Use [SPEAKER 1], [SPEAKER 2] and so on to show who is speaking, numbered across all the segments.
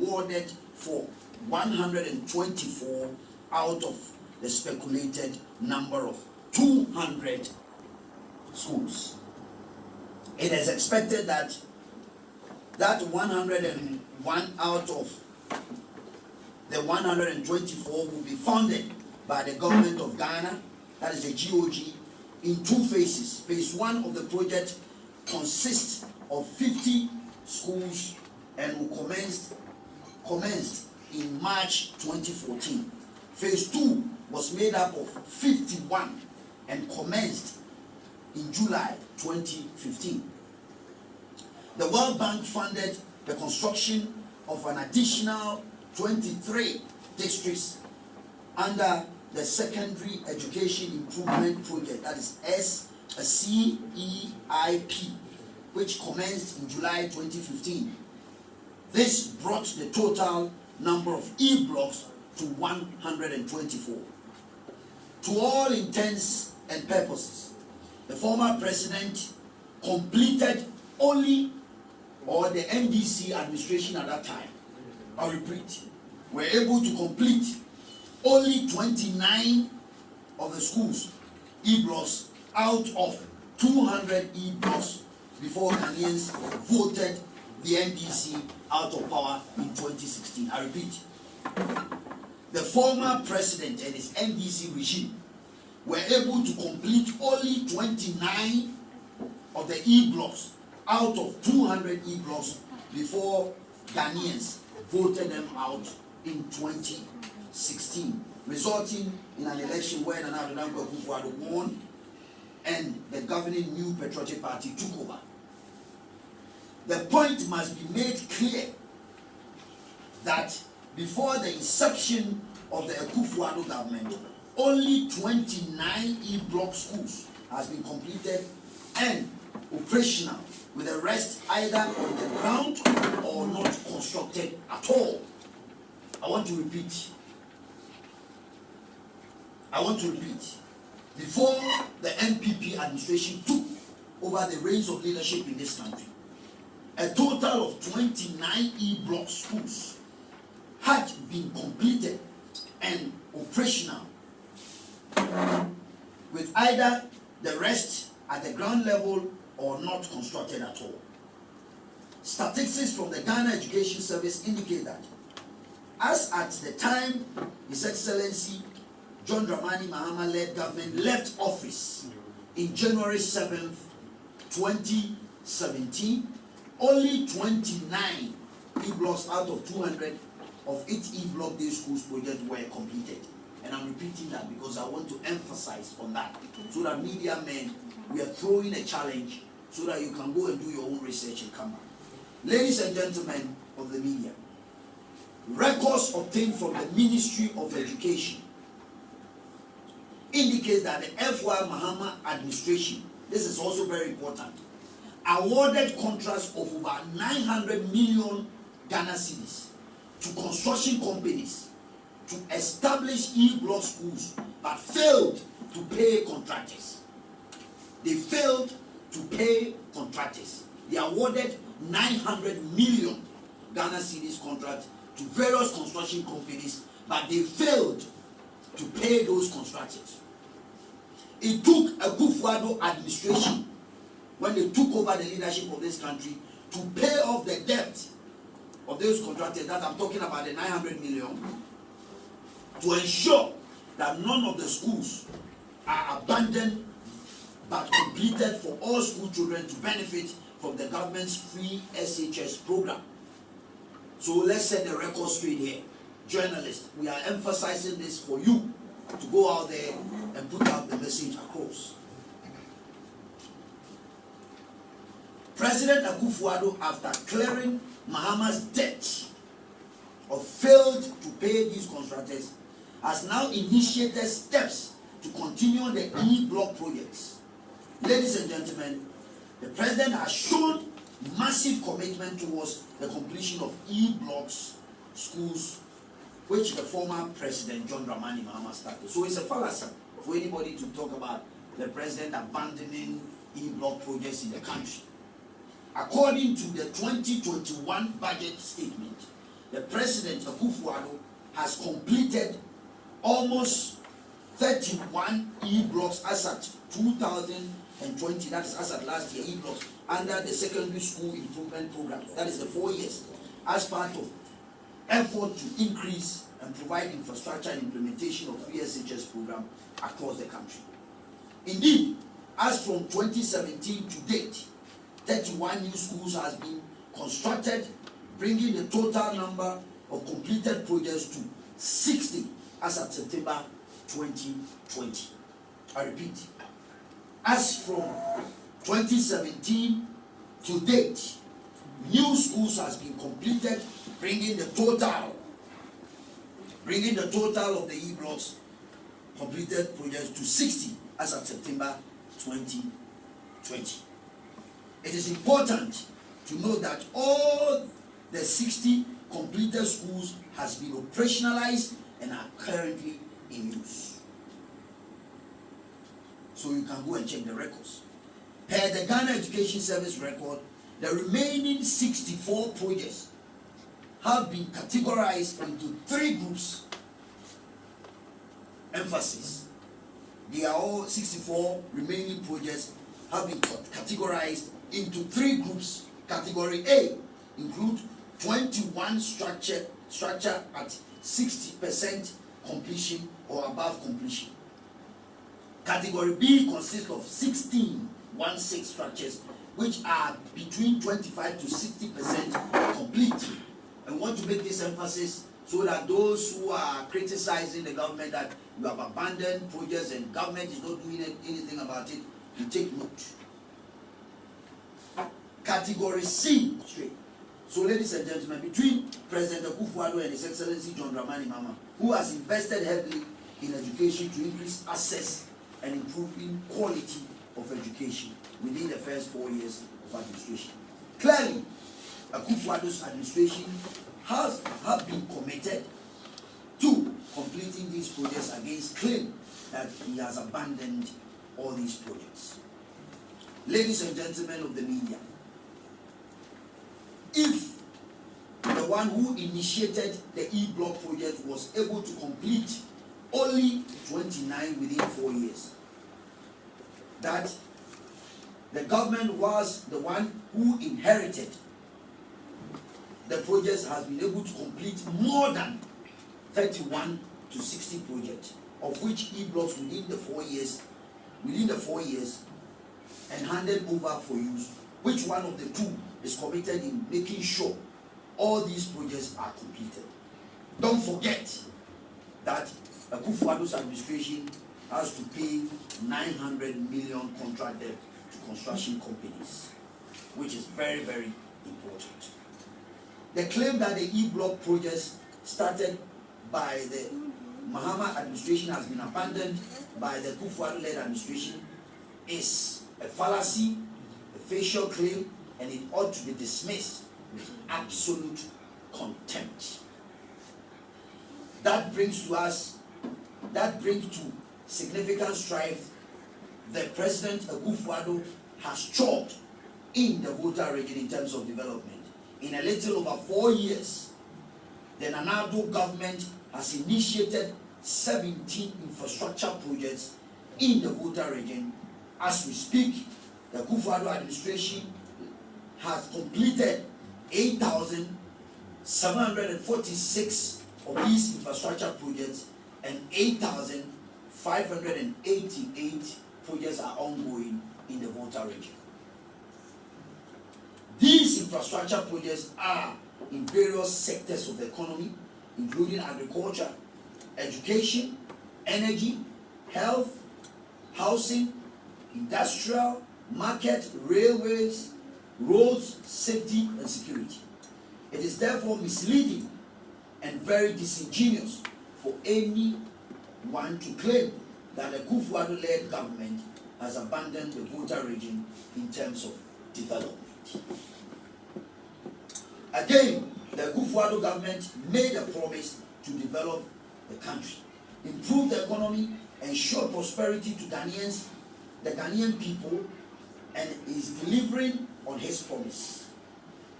[SPEAKER 1] awarded for 124 out of the speculated number of 200 schools. It is expected that 101 out of the 124 will be funded by the government of Ghana, that is the GOG, in two phases. Phase 1 of the project consists of 50 schools and will commenced in March 2014. Phase 2 was made up of 51 and commenced in July 2015. The World Bank funded the construction of an additional 23 districts under the Secondary Education Improvement Project, that is CEIP, which commenced in July 2015. This brought the total number of E-blocks to 124. To all intents and purposes, the former president completed only, or the NDC administration at that time, I repeat, were able to complete only 29 of the schools E-blocks out of 200 E-blocks before Ghanaians voted the NDC out of power in 2016. I repeat, the former president and his NDC regime were able to complete only 29 of the E-blocks out of 200 E-blocks before Ghanaians voted them out in 2016, resulting in an election where Akufo won and the governing New Patriotic Party took over. The point must be made clear that before the inception of the Akufo government, only 29 E-block schools has been completed and operational, with the rest either on the ground or not constructed at all. I want to repeat. Before the NPP administration took over the reins of leadership in this country, a total of 29 E-block schools had been completed and operational, with either the rest at the ground level or not constructed at all. Statistics from the Ghana Education Service indicate that as at the time His Excellency John Dramani Mahama led government left office in January 7th, 2017, only 29 E-blocks out of 200 of each E-block day schools project were completed. And I'm repeating that because I want to emphasize on that, so that media men, we are throwing a challenge so that you can go and do your own research and come back. Ladies and gentlemen of the media, records obtained from the Ministry of Education indicate that the FY Mahama administration, this is also very important, awarded contracts of over 900 million Ghana cedis to construction companies to establish E-block schools, but failed to pay contractors. They failed to pay contractors. They awarded 900 million Ghana cedis contracts to various construction companies, but they failed to pay those contractors. It took a Akufo administration, when they took over the leadership of this country, to pay off the debt of those contractors, that I'm talking about the 900 million, to ensure that none of the schools are abandoned but completed for all school children to benefit from the government's free SHS program. So let's set the record straight here. Journalists, we are emphasizing this for you to go out there and put out the message across. President Akufo, after clearing Mahama's debt of failed to pay these contractors, has now initiated steps to continue the E-block projects. Ladies and gentlemen, the president has shown massive commitment towards the completion of E-blocks schools, which the former president John Dramani Mahama started. So it's a fallacy for anybody to talk about the president abandoning E-block projects in the country. According to the 2021 budget statement, the president President Akufo Addo has completed almost 31 E-blocks as at 2020, that is as at last year, E-blocks, under the Secondary School Improvement Program, that is the 4 years, as part of effort to increase and provide infrastructure and implementation of PSHS program across the country. Indeed, as from 2017 to date, 31 new schools has been constructed, bringing the total number of completed projects to 60 as of September 2020. I repeat, as from 2017 to date, new schools has been completed, bringing the total of the E-blocks completed projects to 60 as of September 2020. It is important to note that all the 60 completed schools has been operationalized and are currently in use. So you can go and check the records. Per the Ghana Education Service record, the remaining 64 projects have been categorized into 3 groups. Emphasis. They are all 64 remaining projects have been categorized into 3 groups. Category A include 21 structure at 60% completion or above completion. Category B consists of 16 structures which are between 25 to 60% complete. I want to make this emphasis so that those who are criticizing the government that you have abandoned projects and government is not doing anything about it, you take note. Category C, straight. So, ladies and gentlemen, between President Akufo Addo and His Excellency John Dramani Mahama, who has invested heavily in education to increase access and improving quality of education within the first 4 years of administration. Clearly, Akufo Addo's administration have been committed to completing these projects against claim that he has abandoned all these projects. Ladies and gentlemen of the media, if the one who initiated the E-block project was able to complete only 29 within 4 years, that the government was the one who inherited the projects has been able to complete more than 31 to 60 projects, of which E-blocks within the 4 years, and handed over for use. Which one of the two is committed in making sure all these projects are completed? Don't forget that Akufo Addo's administration has to pay 900 million contract debt to construction companies, which is very, very important. The claim that the E-block projects started by the Mahama administration has been abandoned by the Akufo Addo-led administration is a fallacy, a facial claim, and it ought to be dismissed with absolute contempt. That brings to significant strife the President Akufo Addo has chalked in the Volta region in terms of development. In a little over 4 years, the Addo government has initiated 17 infrastructure projects in the Volta region. As we speak, the Akufo Addo administration has completed 8,746 of these infrastructure projects, and 8,588 projects are ongoing in the Volta region. These infrastructure projects are in various sectors of the economy, including agriculture, education, energy, health, housing, industrial, market, railways, roads, safety, and security. It is therefore misleading and very disingenuous for anyone to claim that the Akufo Addo-led government has abandoned the Volta region in terms of development. Again, the Akufo Addo government made a promise to develop the country, improve the economy, ensure prosperity to Ghanaians, the Ghanaian people, and is delivering on his promise.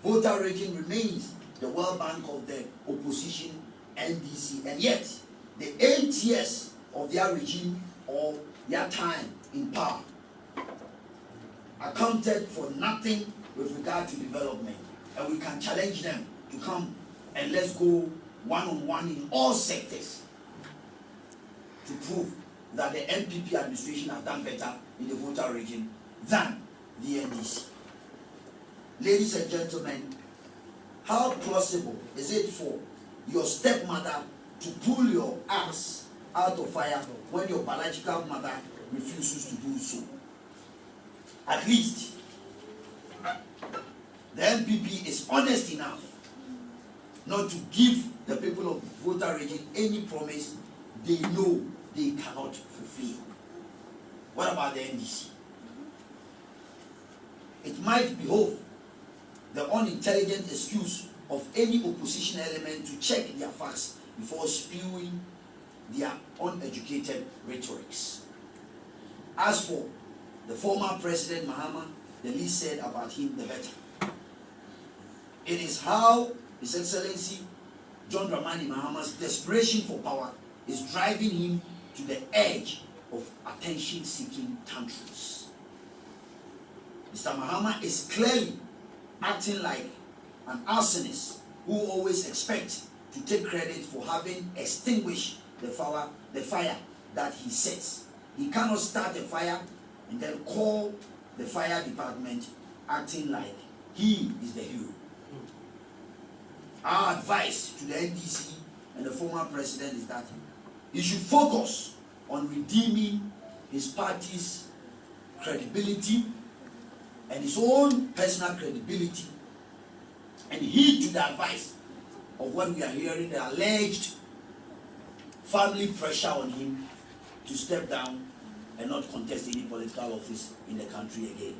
[SPEAKER 1] Volta region remains the World Bank of the opposition NDC, and yet the 8 years of their regime or their time in power accounted for nothing with regard to development. And we can challenge them to come and let's go one-on-one in all sectors to prove that the NPP administration has done better in the voter region than the NDC. Ladies and gentlemen, how plausible is it for your stepmother to pull your ass out of fire when your biological mother refuses to do so? At least the NPP is honest enough not to give the people of the voter region any promise they know they cannot fulfill. What about the NDC? It might behove the unintelligent excuse of any opposition element to check their facts before spewing their uneducated rhetorics. As for the former President Mahama, the least said about him, the better. It is how His Excellency John Dramani Mahama's desperation for power is driving him to the edge of attention-seeking tantrums. Mr. Mahama is clearly acting like an arsonist who always expects to take credit for having extinguished the fire that he sets. He cannot start a fire and then call the fire department acting like he is the hero. Our advice to the NDC and the former president is that he should focus on redeeming his party's credibility and his own personal credibility, and heed to the advice of what we are hearing, the alleged family pressure on him to step down and not contest any political office in the country again.